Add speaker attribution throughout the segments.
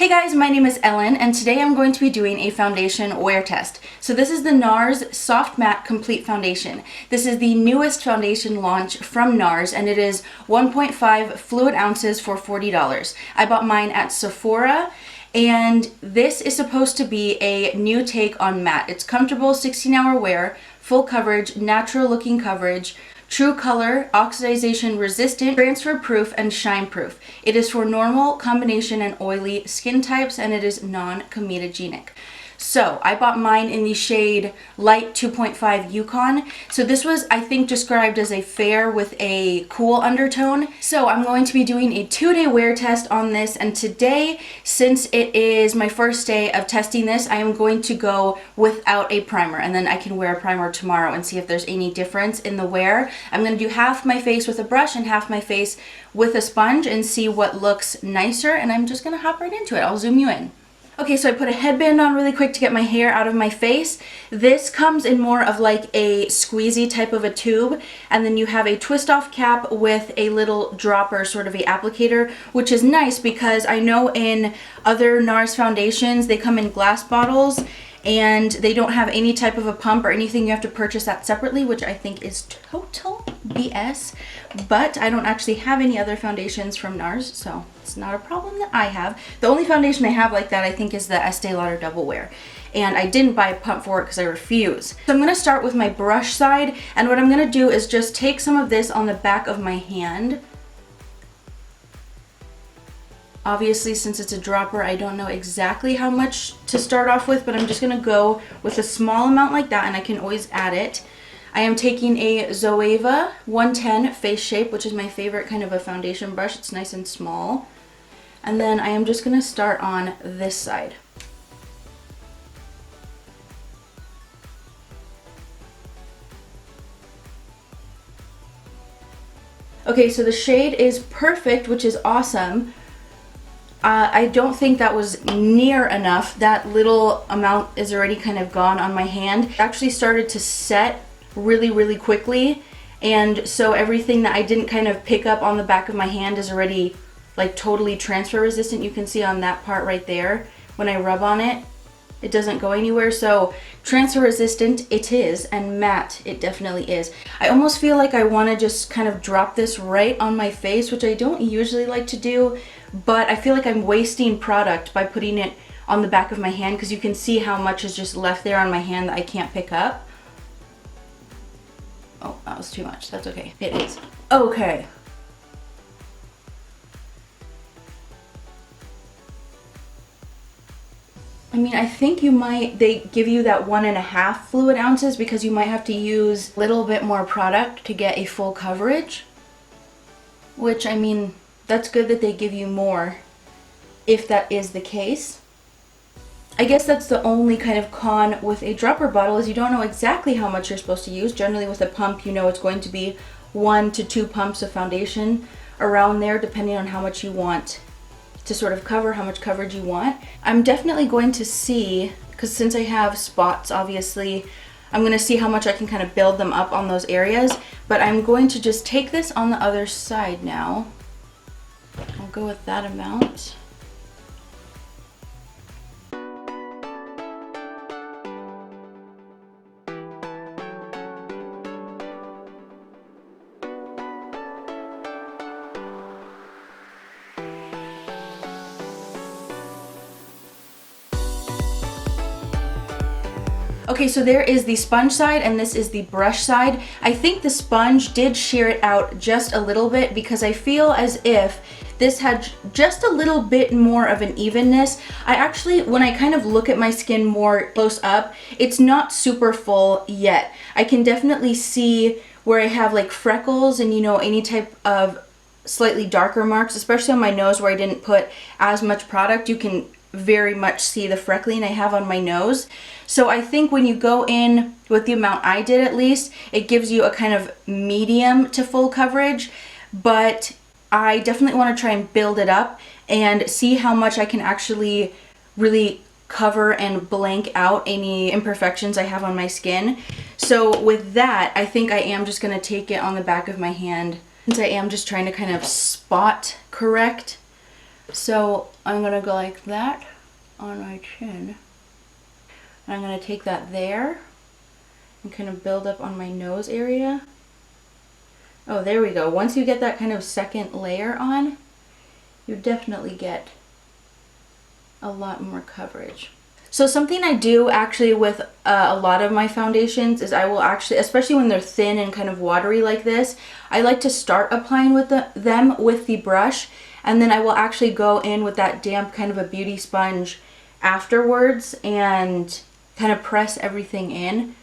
Speaker 1: Hey guys, my name is Ellen and today I'm going to be doing a foundation wear test. So this is the Nars Soft Matte Complete Foundation. This is the newest foundation launch from Nars and it is 1.5 fluid ounces for $40. I bought mine at Sephora and this is supposed to be a new take on matte. It's comfortable 16-hour wear, full coverage, natural looking coverage, true color, oxidization resistant, transfer proof, and shine proof. It is for normal, combination, and oily skin types, and it is non-comedogenic. So I bought mine in the shade Light 2.5 Yukon. So this was, I think, described as a fair with a cool undertone. So I'm going to be doing a 2-day wear test on this, and today, since it is my first day of testing this, I am going to go without a primer, and then I can wear a primer tomorrow and see if there's any difference in the wear. I'm going to do half my face with a brush and half my face with a sponge and see what looks nicer, and I'm just going to hop right into it. I'll zoom you in. Okay, so I put a headband on really quick to get my hair out of my face. This comes in more of like a squeezy type of a tube, and then you have a twist off cap with a little dropper, sort of a applicator, which is nice because I know in other NARS foundations they come in glass bottles and they don't have any type of a pump or anything. You have to purchase that separately, which I think is total BS, but I don't actually have any other foundations from NARS, so it's not a problem that I have. The only foundation I have like that I think is the Estee Lauder Double Wear, and I didn't buy a pump for it because I refuse. So I'm going to start with my brush side, and what I'm going to do is just take some of this on the back of my hand. Obviously, since it's a dropper, I don't know exactly how much to start off with, but I'm just going to go with a small amount like that, and I can always add it. I am taking a Zoeva 110 Face Shape, which is my favorite kind of a foundation brush. It's nice and small. And then I am just going to start on this side. Okay, so the shade is Perfect, which is awesome. I don't think that was near enough. That little amount is already kind of gone on my hand. It actually started to set really quickly, and so everything that I didn't kind of pick up on the back of my hand is already like totally transfer resistant. You can see on that part right there, when I rub on it, it doesn't go anywhere. So transfer resistant it is, and matte it definitely is. I almost feel like I want to just kind of drop this right on my face, which I don't usually like to do, but I feel like I'm wasting product by putting it on the back of my hand because you can see how much is just left there on my hand that I can't pick up. Oh, that was too much. That's okay. It is. Okay. I mean, I think they give you that 1.5 fluid ounces because you might have to use a little bit more product to get a full coverage. Which, I mean, that's good that they give you more if that is the case. I guess that's the only kind of con with a dropper bottle is you don't know exactly how much you're supposed to use. Generally with a pump, you know it's going to be 1 to 2 pumps of foundation around there, depending on how much you want to sort of cover, how much coverage you want. I'm definitely going to see, because since I have spots, obviously, I'm going to see how much I can kind of build them up on those areas, but I'm going to just take this on the other side now. I'll go with that amount. Okay, so there is the sponge side and this is the brush side. I think the sponge did shear it out just a little bit because I feel as if this had just a little bit more of an evenness. I actually, when I kind of look at my skin more close up, it's not super full yet. I can definitely see where I have like freckles and, you know, any type of slightly darker marks, especially on my nose where I didn't put as much product. You can very much see the freckling I have on my nose. So I think when you go in with the amount I did, at least, it gives you a kind of medium to full coverage, but I definitely want to try and build it up and see how much I can actually really cover and blank out any imperfections I have on my skin. So with that, I think I am just going to take it on the back of my hand, since I am just trying to kind of spot correct So I'm gonna go like that on my chin. And I'm gonna take that there and kind of build up on my nose area. Oh, there we go. Once you get that kind of second layer on, you definitely get a lot more coverage. So something I do actually with a lot of my foundations is I will actually, especially when they're thin and kind of watery like this, I like to start applying with them with the brush, and then I will actually go in with that damp kind of a beauty sponge afterwards and kind of press everything in.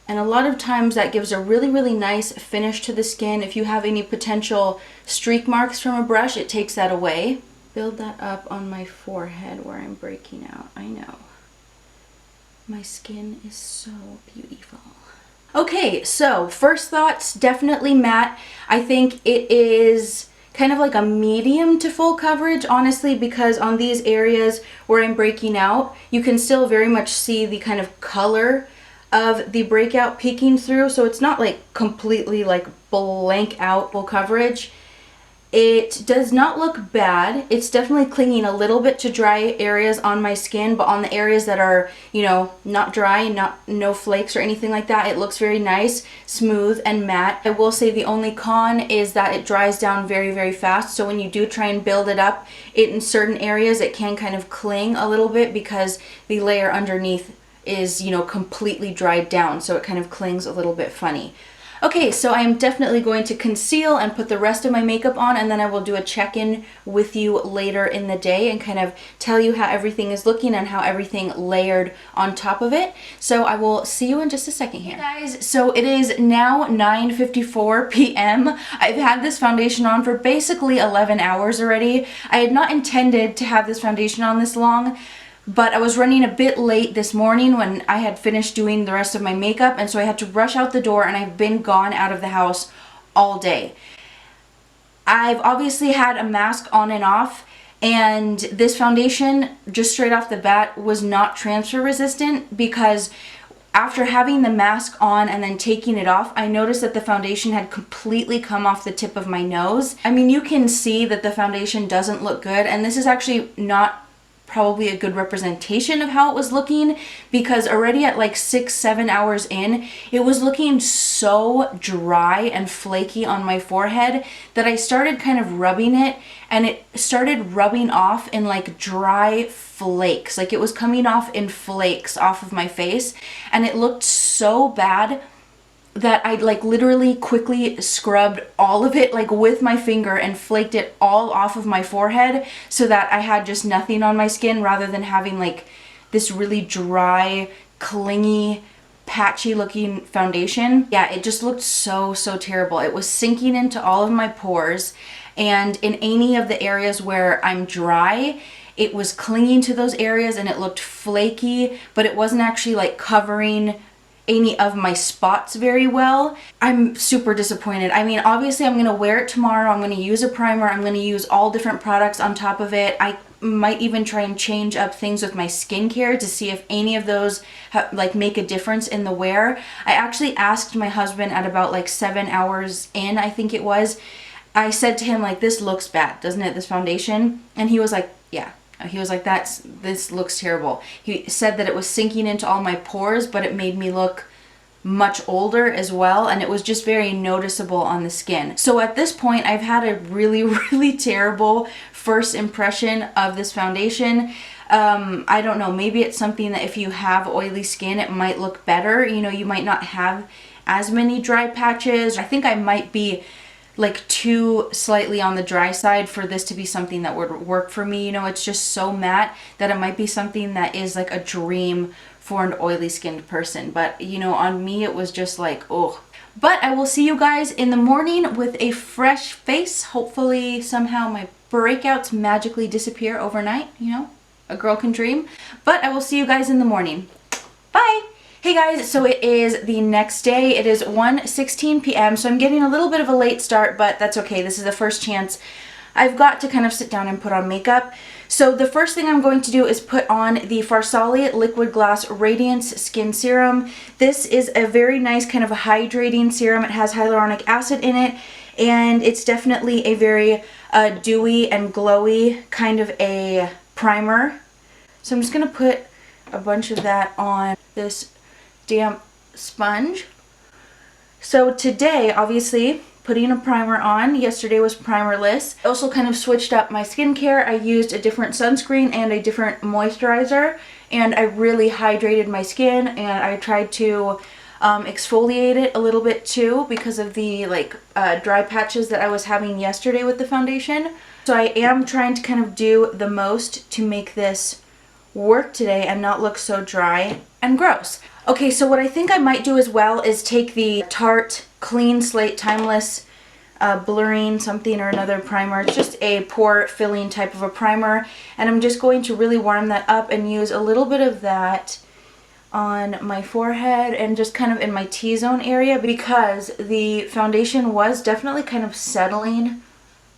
Speaker 1: And a lot of times that gives a really, really nice finish to the skin. If you have any potential streak marks from a brush, it takes that away. Build that up on my forehead where I'm breaking out. I know. My skin is so beautiful. Okay, so first thoughts, definitely matte. I think it is kind of like a medium to full coverage, honestly, because on these areas where I'm breaking out, you can still very much see the kind of color of the breakout peeking through, so it's not like completely like blank out full coverage. It does not look bad. It's definitely clinging a little bit to dry areas on my skin, but on the areas that are, you know, not dry, no flakes or anything like that, it looks very nice, smooth and matte. I will say the only con is that it dries down very, very fast, so when you do try and build it up, in certain areas it can kind of cling a little bit because the layer underneath is, you know, completely dried down, so it kind of clings a little bit funny. Okay, so I am definitely going to conceal and put the rest of my makeup on, and then I will do a check-in with you later in the day and kind of tell you how everything is looking and how everything layered on top of it. So I will see you in just a second here. Hey guys, so it is now 9:54 p.m. I've had this foundation on for basically 11 hours already. I had not intended to have this foundation on this long, but I was running a bit late this morning when I had finished doing the rest of my makeup, and so I had to rush out the door, and I've been gone out of the house all day. I've obviously had a mask on and off, and this foundation, just straight off the bat, was not transfer resistant because after having the mask on and then taking it off, I noticed that the foundation had completely come off the tip of my nose. I mean, you can see that the foundation doesn't look good, and this is actually not probably a good representation of how it was looking, because already at like 6-7 hours in, it was looking so dry and flaky on my forehead that I started kind of rubbing it, and it started rubbing off in like dry flakes. Like it was coming off in flakes off of my face, and it looked so bad that I like literally quickly scrubbed all of it like with my finger and flaked it all off of my forehead so that I had just nothing on my skin, rather than having like this really dry, clingy, patchy looking foundation. Yeah, it just looked so terrible. It was sinking into all of my pores, and in any of the areas where I'm dry, it was clinging to those areas and it looked flaky, but it wasn't actually like covering any of my spots very well. I'm super disappointed. I mean, obviously I'm going to wear it tomorrow. I'm going to use a primer. I'm going to use all different products on top of it. I might even try and change up things with my skincare to see if any of those like make a difference in the wear. I actually asked my husband at about like 7 hours in, I think it was. I said to him like, this looks bad, doesn't it, this foundation? And he was like, yeah. He was like, this looks terrible. He said that it was sinking into all my pores, but it made me look much older as well, and it was just very noticeable on the skin. So at this point, I've had a really terrible first impression of this foundation. I don't know, maybe it's something that if you have oily skin, it might look better. You know, you might not have as many dry patches. I think I might be like too slightly on the dry side for this to be something that would work for me. You know, it's just so matte that it might be something that is like a dream for an oily skinned person. But you know, on me it was just like, oh. But I will see you guys in the morning with a fresh face. Hopefully somehow my breakouts magically disappear overnight. You know, a girl can dream. But I will see you guys in the morning. Bye! Hey guys, so it is the next day. It is 1:16 p.m. so I'm getting a little bit of a late start, but that's okay. This is the first chance I've got to kind of sit down and put on makeup. So the first thing I'm going to do is put on the Farsali Liquid Glass Radiance Skin Serum. This is a very nice kind of a hydrating serum. It has hyaluronic acid in it, and it's definitely a very dewy and glowy kind of a primer. So I'm just going to put a bunch of that on this damp sponge. So today, obviously, putting a primer on. Yesterday was primerless. I also kind of switched up my skincare. I used a different sunscreen and a different moisturizer, and I really hydrated my skin, and I tried to exfoliate it a little bit too because of the dry patches that I was having yesterday with the foundation. So I am trying to kind of do the most to make this work today and not look so dry and gross. Okay, so what I think I might do as well is take the Tarte Clean Slate Timeless blurring something or another primer. It's just a pore filling type of a primer, and I'm just going to really warm that up and use a little bit of that on my forehead and just kind of in my T-zone area, because the foundation was definitely kind of settling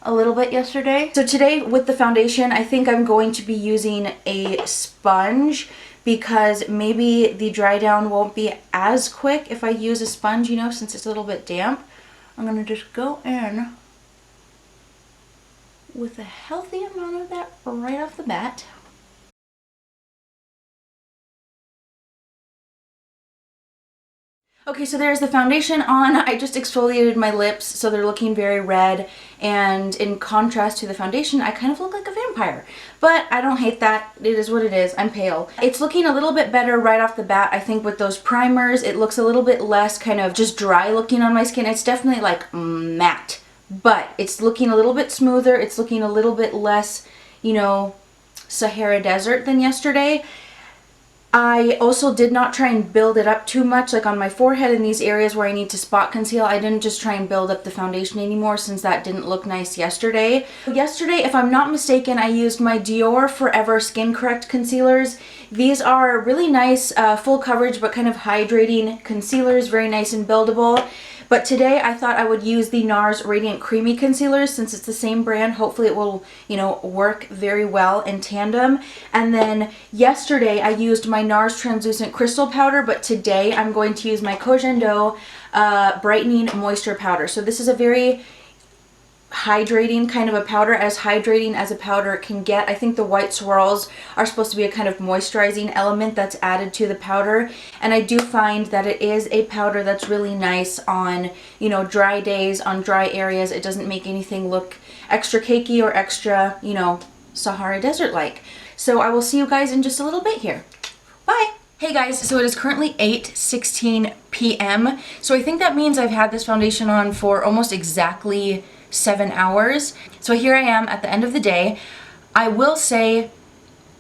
Speaker 1: a little bit yesterday. So today with the foundation, I think I'm going to be using a sponge, because maybe the dry down won't be as quick if I use a sponge, you know, since it's a little bit damp. I'm going to just go in with a healthy amount of that right off the bat. Okay, so there's the foundation on. I just exfoliated my lips so they're looking very red, and in contrast to the foundation, I kind of look like a vampire. But I don't hate that. It is what it is. I'm pale. It's looking a little bit better right off the bat. I think with those primers, it looks a little bit less kind of just dry looking on my skin. It's definitely like matte, but it's looking a little bit smoother. It's looking a little bit less, you know, Sahara Desert than yesterday. I also did not try and build it up too much, like on my forehead in these areas where I need to spot conceal. I didn't just try and build up the foundation anymore, since that didn't look nice yesterday. Yesterday, if I'm not mistaken, I used my Dior Forever Skin Correct concealers. These are really nice, full coverage but kind of hydrating concealers, very nice and buildable. But today I thought I would use the Nars Radiant Creamy Concealers, since it's the same brand. Hopefully it will, you know, work very well in tandem. And then yesterday I used my Nars Translucent Crystal Powder, but today I'm going to use my Bento Brightening Moisture Powder. So this is a very hydrating kind of a powder, as hydrating as a powder can get. I think the white swirls are supposed to be a kind of moisturizing element that's added to the powder, and I do find that it is a powder that's really nice on, you know, dry days, on dry areas. It doesn't make anything look extra cakey or extra, you know, Sahara Desert like. So I will see you guys in just a little bit here. Bye! Hey guys, so it is currently 8:16 p.m. So I think that means I've had this foundation on for almost exactly 7 hours. So here I am at the end of the day. I will say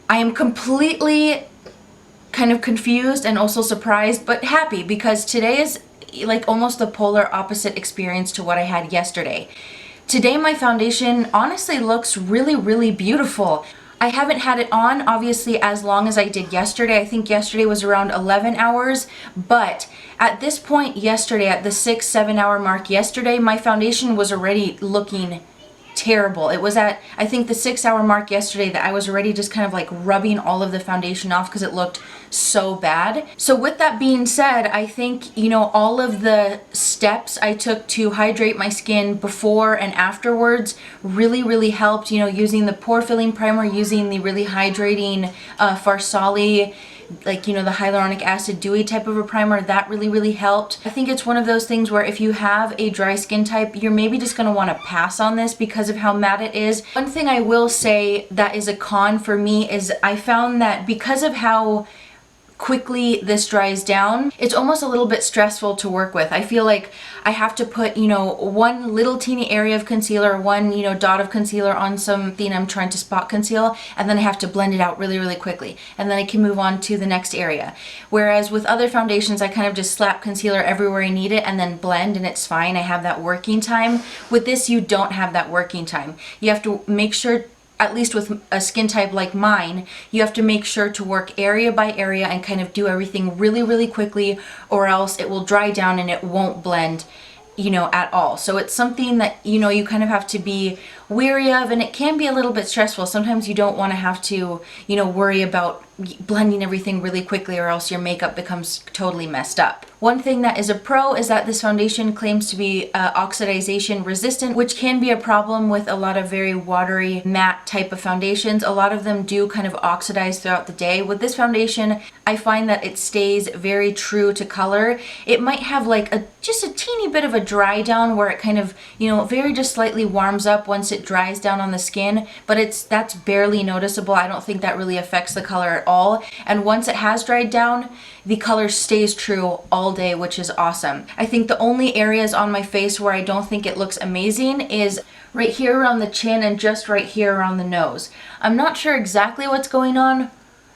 Speaker 1: I am completely kind of confused and also surprised but happy, because today is like almost the polar opposite experience to what I had yesterday. Today my foundation honestly looks really, really beautiful. I haven't had it on obviously as long as I did yesterday. I think yesterday was around 11 hours, but at this point yesterday, at the 6-7 hour mark yesterday, my foundation was already looking terrible. It was at, I think, the 6 hour mark yesterday that I was already just kind of like rubbing all of the foundation off because it looked so bad. So with that being said, I think, you know, all of the steps I took to hydrate my skin before and afterwards really, really helped. You know, using the pore filling primer, using the really hydrating Farsali, like, you know, the hyaluronic acid dewy type of a primer, that really, really helped. I think it's one of those things where if you have a dry skin type, you're maybe just going to want to pass on this because of how matte it is. One thing I will say that is a con for me is I found that because of how quickly this dries down, it's almost a little bit stressful to work with. I feel like I have to put, you know, one little teeny area of concealer, one, you know, dot of concealer on something I'm trying to spot conceal, and then I have to blend it out really, really quickly, and then I can move on to the next area. Whereas with other foundations, I kind of just slap concealer everywhere I need it and then blend, and it's fine. I have that working time. With this, you don't have that working time. You have to make sure, at least with a skin type like mine, you have to make sure to work area by area and kind of do everything really, really quickly, or else it will dry down and it won't blend, you know, at all. So it's something that, you know, you kind of have to be weary of, and it can be a little bit stressful. Sometimes you don't want to have to, you know, worry about blending everything really quickly or else your makeup becomes totally messed up. One thing that is a pro is that this foundation claims to be oxidization resistant, which can be a problem with a lot of very watery matte type of foundations. A lot of them do kind of oxidize throughout the day. With this foundation, I find that it stays very true to color. It might have like just a teeny bit of a dry down where it kind of, you know, very just slightly warms up once it dries down on the skin, but that's barely noticeable. I don't think that really affects the color at all. And once it has dried down, the color stays true all day, which is awesome. I think the only areas on my face where I don't think it looks amazing is right here around the chin and just right here around the nose. I'm not sure exactly what's going on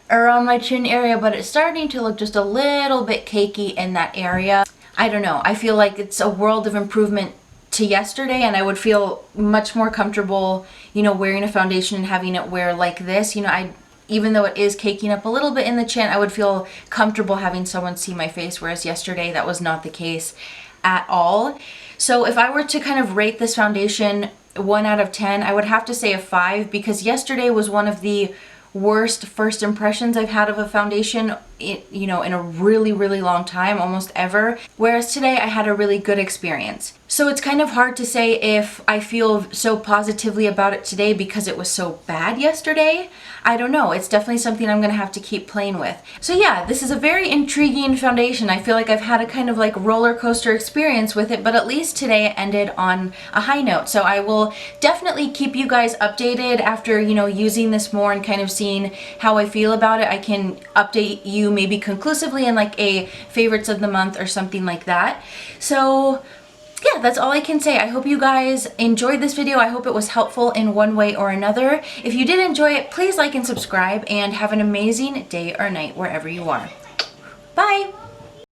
Speaker 1: around my chin area, but it's starting to look just a little bit cakey in that area. I don't know. I feel like it's a world of improvement to yesterday, and I would feel much more comfortable, you know, wearing a foundation and having it wear like this. You know, even though it is caking up a little bit in the chin, I would feel comfortable having someone see my face, whereas yesterday that was not the case at all. So if I were to kind of rate this foundation 1 out of 10, I would have to say a 5, because yesterday was one of the worst first impressions I've had of a foundation, you know, in a really, really long time, almost ever. Whereas today I had a really good experience. So it's kind of hard to say if I feel so positively about it today because it was so bad yesterday. I don't know. It's definitely something I'm gonna have to keep playing with. So yeah, this is a very intriguing foundation. I feel like I've had a kind of like roller coaster experience with it, but at least today it ended on a high note. So I will definitely keep you guys updated after, you know, using this more and kind of seeing how I feel about it. I can update you maybe conclusively in like a favorites of the month or something like that. So yeah, that's all I can say. I hope you guys enjoyed this video. I hope it was helpful in one way or another. If you did enjoy it, please like and subscribe, and have an amazing day or night wherever you are. Bye!